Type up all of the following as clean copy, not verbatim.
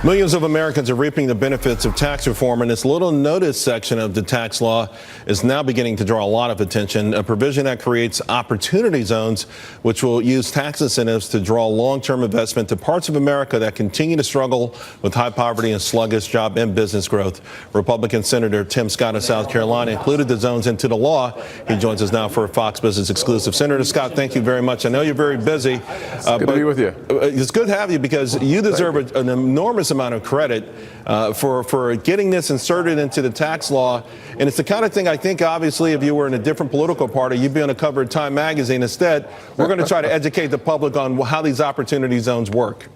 Millions of Americans are reaping the benefits of tax reform, and this little notice section of the tax law is now beginning to draw a lot of attention. A provision that creates opportunity zones, which will use tax incentives to draw long-term investment to parts of America that continue to struggle with high poverty and sluggish job and business growth. Republican Senator Tim Scott of South Carolina included the zones into the law. He joins us now for a Fox Business exclusive. Senator Scott, thank you very much. I know you're very busy. Good to be with you. It's good to have you because you deserve an enormous amount of credit for getting this inserted into the tax law. And it's the kind of thing I think, obviously, if you were in a different political party, you'd be on the cover of Time magazine. Instead, we're going to try to educate the public on how these opportunity zones work.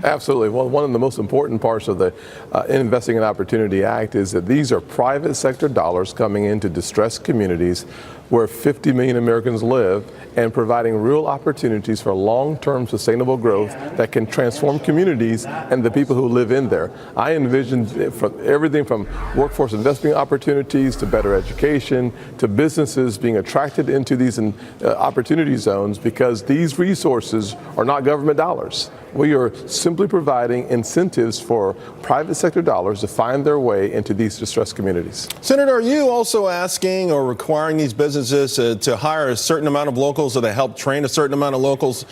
Absolutely. Well, one of the most important parts of the Investing in Opportunity Act is that these are private sector dollars coming into distressed communities where 50 million Americans live and providing real opportunities for long-term sustainable growth that can transform communities and the people who live in there. I envision everything from workforce investment opportunities to better education to businesses being attracted into these opportunity zones because these resources are not government dollars. We are simply providing incentives for private sector dollars to find their way into these distressed communities. Senator, are you also asking or requiring these businesses to hire a certain amount of locals or to help train a certain amount of locals?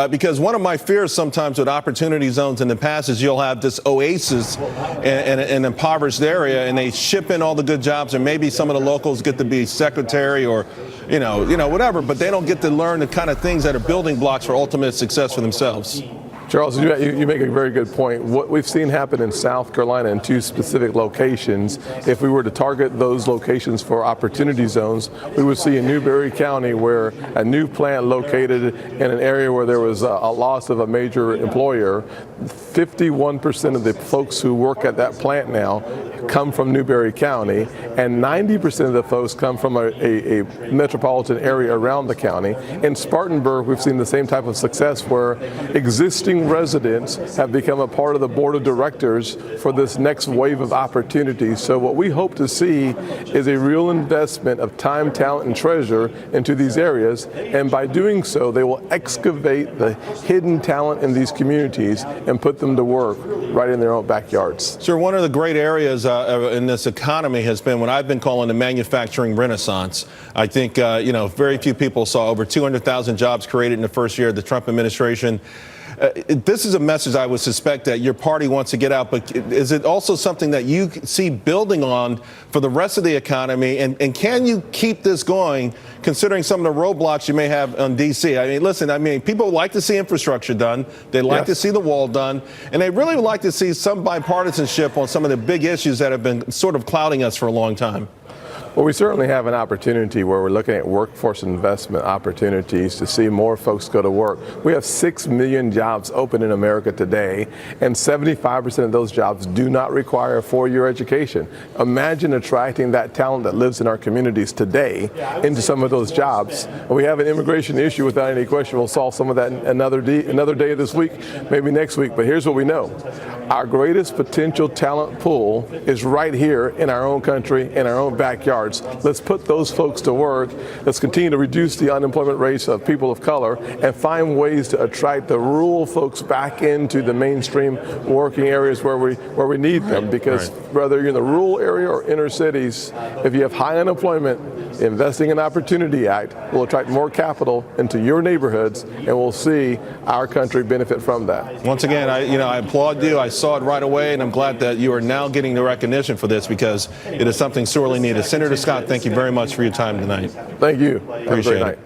Because one of my fears sometimes with opportunity zones in the past is you'll have this oasis in an impoverished area and they ship in all the good jobs and maybe some of the locals get to be secretary or you know whatever, but they don't get to learn the kind of things that are building blocks for ultimate success for themselves. Charles, you make a very good point. What we've seen happen in South Carolina in two specific locations, if we were to target those locations for opportunity zones, we would see in Newberry County where a new plant located in an area where there was a loss of a major employer, 51% of the folks who work at that plant now come from Newberry County, and 90% of the folks come from a metropolitan area around the county. In Spartanburg, we've seen the same type of success where existing residents have become a part of the board of directors for this next wave of opportunities. So what we hope to see is a real investment of time, talent, and treasure into these areas, and by doing so, they will excavate the hidden talent in these communities and put them to work right in their own backyards. Sure, one of the great areas in this economy has been what I've been calling the manufacturing renaissance. I think, very few people saw over 200,000 jobs created in the first year of the Trump administration. This is a message I would suspect that your party wants to get out, but is it also something that you see building on for the rest of the economy? And can you keep this going, considering some of the roadblocks you may have on D.C.? I mean, listen, people like to see infrastructure done. They like to see the wall done. And they really would like to see some bipartisanship on some of the big issues that have been sort of clouding us for a long time. Well, we certainly have an opportunity where we're looking at workforce investment opportunities to see more folks go to work. We have 6 million jobs open in America today, and 75% of those jobs do not require a 4-year education. Imagine attracting that talent that lives in our communities today into some of those jobs. We have an immigration issue without any question. We'll solve some of that another day this week, maybe next week. But here's what we know. Our greatest potential talent pool is right here in our own country, in our own backyard. Let's put those folks to work. Let's continue to reduce the unemployment rates of people of color and find ways to attract the rural folks back into the mainstream working areas where we need them. Because whether you're in the rural area or inner cities, if you have high unemployment, Investing in Opportunity Act will attract more capital into your neighborhoods, and we'll see our country benefit from that. Once again, I applaud you. I saw it right away, and I'm glad that you are now getting the recognition for this because it is something sorely needed. Senator Scott, thank you very much for your time tonight. Thank you. Appreciate it.